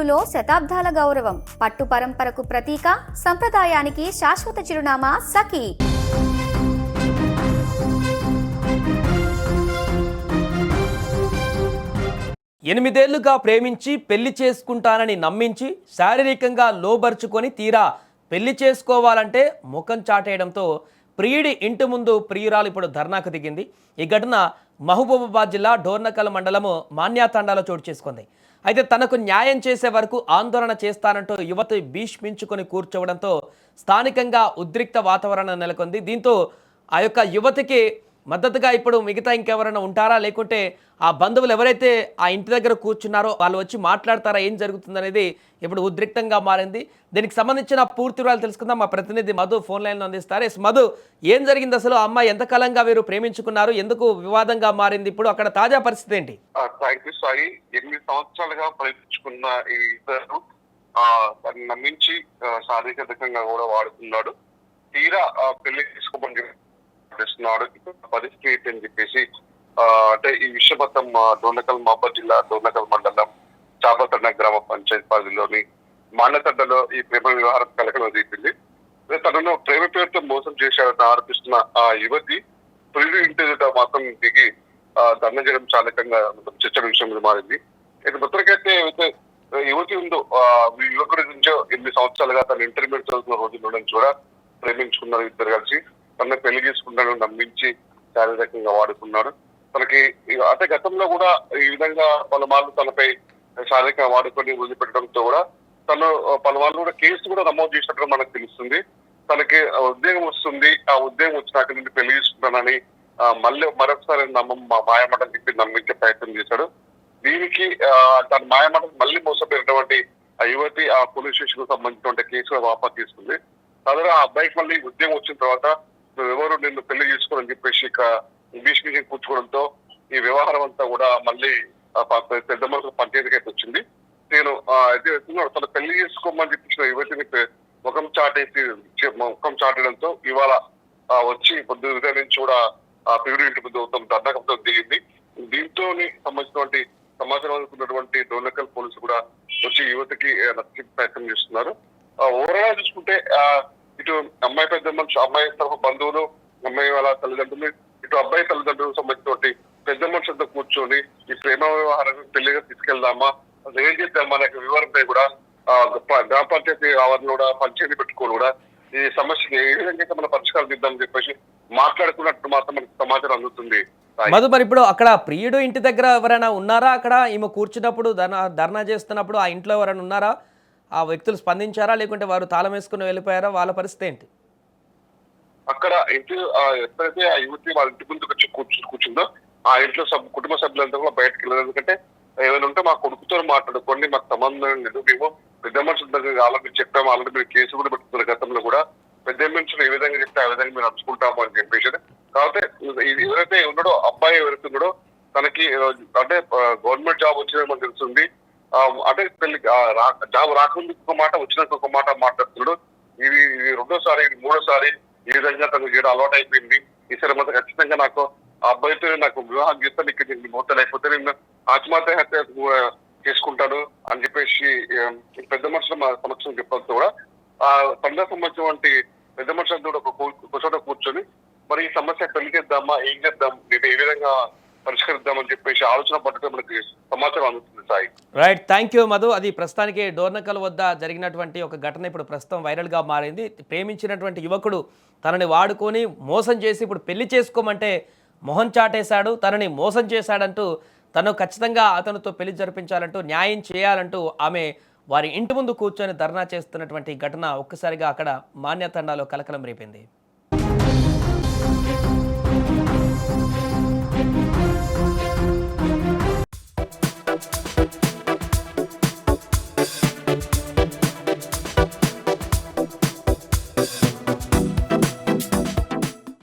మనసులో శతాబ్దాల గౌరవం, పట్టు పరంపరకు ప్రతీక, సంప్రదాయానికి శాశ్వత చిరునామా సఖీ. ఎనిమిదేళ్లుగా ప్రేమించి పెళ్లి చేసుకుంటానని నమ్మించి శారీరకంగా లోబర్చుకొని తీరా పెళ్లి చేసుకోవాలంటే ముఖం చాటేయడంతో ప్రియుడి ఇంటి ముందు ప్రియురాలు ఇప్పుడు ధర్నాకు దిగింది. ఈ ఘటన మహబూబాబాద్ జిల్లా డోర్నకల్ మండలము మాన్యాతండాలో చోటు చేసుకుంది. అయితే తనకు న్యాయం చేసే వరకు ఆందోళన చేస్తానంటూ యువతి భీష్మించుకొని కూర్చోవడంతో స్థానికంగా ఉద్రిక్త వాతావరణం నెలకొంది. దీంతో ఆ యొక్క యువతికి మద్దతుగా ఇప్పుడు మిగతా ఇంకెవరైనా ఉంటారా, లేకుంటే ఆ బంధువులు ఎవరైతే ఆ ఇంటి దగ్గర కూర్చున్నారో వాళ్ళు వచ్చి మాట్లాడతారా, ఏం జరుగుతుందనేది ఇప్పుడు ఉద్రిక్తంగా మారింది. దీనికి సంబంధించిన పూర్తి వివరాలు తెలుసుకుందాం. మా ప్రతినిధి మధు ఫోన్ లైన్లో అందిస్తారు. మధు, ఏం జరిగింది అసలు? అమ్మాయి ఎంతకాలంగా వీరు ప్రేమించుకున్నారు, ఎందుకు వివాదంగా మారింది, ఇప్పుడు అక్కడ తాజా పరిస్థితి ఏంటి? Thank you Sai. 8 సంవత్సరాలుగా ప్రేమించుకున్న ఈ ఇద్దరు నమ్మించి శారీరకంగా కూడా వాడుతున్నాడు. తీరా పెళ్లి తీసుకోమని చేస్తున్నాడు. పరిస్థితి అని చెప్పేసి అంటే ఈ విషయం మొత్తం డోర్నకల్ మహబూబాబాద్ జిల్లా డోర్నకల్ మండలం చాపతండ గ్రామ పంచాయతీ పరిధిలోని మానతండలో ఈ ప్రేమ వ్యవహారం కలకలం తీపింది. తనను ప్రేమ పేరుతో మోసం చేశాడని ఆరోపిస్తున్న ఆ యువతి ప్రియుడి ఇంటి మాత్రం దిగి ధర్నా చేయడం చాలకంగా చర్చ విషయం మారింది. ఇది మొత్తానికైతే యువతి ఉందో యువకుడి నుంచో 8 సంవత్సరాలుగా తన ఇంటర్మీడియట్ చదువుతున్న రోజుల నుంచి కూడా ప్రేమించుకున్నారు. ఇద్దరు కలిసి తనను పెళ్లి చేసుకుంటాను నమ్మించి శారీరకంగా వాడుకున్నాడు. తనకి అంటే గతంలో కూడా ఈ విధంగా పలుమార్లు తనపై శారీరకంగా వాడుకొని వదిలిపెట్టడంతో కూడా తను పలుమార్లు కూడా కేసు కూడా నమోదు చేసినట్టుగా మనకు తెలుస్తుంది. తనకి ఉద్యోగం వస్తుంది, ఆ ఉద్యోగం వచ్చినాక నుండి పెళ్లి చేసుకుంటానని మళ్ళీ మరొకసారి మాయమాటలు చెప్పి నమ్మించే ప్రయత్నం చేశాడు. దీనికి తన మాయమాటలు మళ్ళీ మోసపోయినటువంటి ఆ యువతి ఆ పోలీస్ స్టేషన్ కు సంబంధించిన కేసులో వాపసు తీసుకుంది. తదుపరి ఆ అబ్బాయికి మళ్ళీ ఉద్యోగం వచ్చిన తర్వాత ఎవరు నిన్ను పెళ్లి చేసుకోవాలని చెప్పేసి భీష్మికి కూర్చోవడంతో ఈ వ్యవహారం అంతా కూడా మళ్ళీ పెద్ద మనసు పంచాయతీకి అయితే వచ్చింది. నేను తన పెళ్లి చేసుకోమని చెప్పిన యువతిని ముఖం చాటడంతో ఇవాళ వచ్చి పొద్దు ఉదయం నుంచి కూడా ఆ పిల్లడి ఇంటి ముందు దండకంతో దిగింది. దీంతో సంబంధించినటువంటి సమాచారం అందుకున్నటువంటి డోర్నకల్ పోలీసులు కూడా వచ్చి యువతికి నచ్చే ప్రయత్నం చేస్తున్నారు. ఓవరాల్ చూసుకుంటే ఇటు అమ్మాయి పెద్ద మనిషి, అమ్మాయి తరఫు బంధువులు, అమ్మాయి వాళ్ళ తల్లిదండ్రులు, ఇటు అబ్బాయి తల్లిదండ్రులకు సంబంధించినటువంటి పెద్ద మనుషులతో కూర్చొని ఈ ప్రేమ వ్యవహారాన్ని పెళ్లిగా తీసుకెళ్దామా, అసలు ఏం చేద్దామా అనే వివరంపై కూడా గ్రామ పంచాయతీ ఆవరణ కూడా పంచాయతీ పెట్టుకోని కూడా ఈ సమస్యకి ఏ విధంగా మనం పరిష్కారం దిద్దామని చెప్పేసి మాట్లాడుకున్నట్టు మాత్రం మనకు సమాచారం అందుతుంది. మధు, మరి ఇప్పుడు అక్కడ ప్రియుడు ఇంటి దగ్గర ఎవరైనా ఉన్నారా? అక్కడ ఈమె కూర్చున్నప్పుడు ధర్నా చేస్తున్నప్పుడు ఆ ఇంట్లో ఎవరైనా ఉన్నారా? ఆ వ్యక్తులు స్పందించారా, లేకుంటే వారు తాళం వేసుకుని వెళ్ళిపోయారా? వాళ్ళ పరిస్థితి ఏంటి? అక్కడ ఇంటి ఎప్పుడైతే ఆ యువతి వాళ్ళ ఇంటి ముందుకు వచ్చి కూర్చుందో ఆ ఇంట్లో కుటుంబ సభ్యులంతా కూడా బయటకు వెళ్ళదు. ఎందుకంటే ఏమైనా ఉంటే మా కొడుకుతో మాట్లాడుకోండి, మాకు సంబంధం లేదు, మేము పెద్ద మనుషుల దగ్గర ఆల్రెడీ చెప్పాము, ఆల్రెడీ మీరు కేసు కూడా పెట్టుకున్న గతంలో కూడా పెద్ద మనుషులు ఏ విధంగా చెప్తే ఆ విధంగా మేము నడుచుకుంటాము అని చెప్పేసి. కాకపోతే ఇది ఎవరైతే ఉన్నాడో అబ్బాయి ఎవరైతే ఉన్నాడో తనకి అంటే గవర్నమెంట్ జాబ్ వచ్చిందని మనకు తెలుస్తుంది. అంటే పెళ్లి జాబ్ రాకుండా ఒక మాట, వచ్చినాక ఒక మాట మాట్లాడుతున్నాడు. ఇది రెండోసారి, ఇది మూడోసారి ఈ విధంగా తనకు చేయడం అలవాటు అయిపోయింది. ఈసారి మాత్రం ఖచ్చితంగా నాకు ఆ అబ్బాయితో నాకు వివాహం చేస్తే నీకు మోతాలు అయిపోతే నేను ఆత్మహత్య చేసుకుంటాను అని చెప్పేసి పెద్ద మనుషుల సమక్షం చెప్పడంతో కూడా ఆ పండుగ సంబంధించినటువంటి పెద్ద మనుషులతో ఒక చోట కూర్చొని మరి ఈ సమస్య పెళ్లి చేద్దామా, ఏం చేద్దాం, నేను ఏ విధంగా పరిష్కరిద్దామని చెప్పేసి ఆలోచన పట్టుకుని మనకి సమాచారం అందుతుంది. Sai, right, thank you Madhu. అది ప్రస్తుతానికి డోర్నకల్ వద్ద జరిగినటువంటి ఒక ఘటన ఇప్పుడు ప్రస్తుతం వైరల్గా మారింది. ప్రేమించినటువంటి యువకుడు తనని వాడుకొని మోసం చేసి ఇప్పుడు పెళ్లి చేసుకోమంటే మొహం చాటేశాడు, తనని మోసం చేశాడంటూ తను ఖచ్చితంగా అతనితో పెళ్లి జరిపించాలంటూ, న్యాయం చేయాలంటూ ఆమె వారి ఇంటి ముందు కూర్చొని ధర్నా చేస్తున్నటువంటి ఘటన ఒక్కసారిగా అక్కడ మాన్యతండాలో కలకలం రేపింది.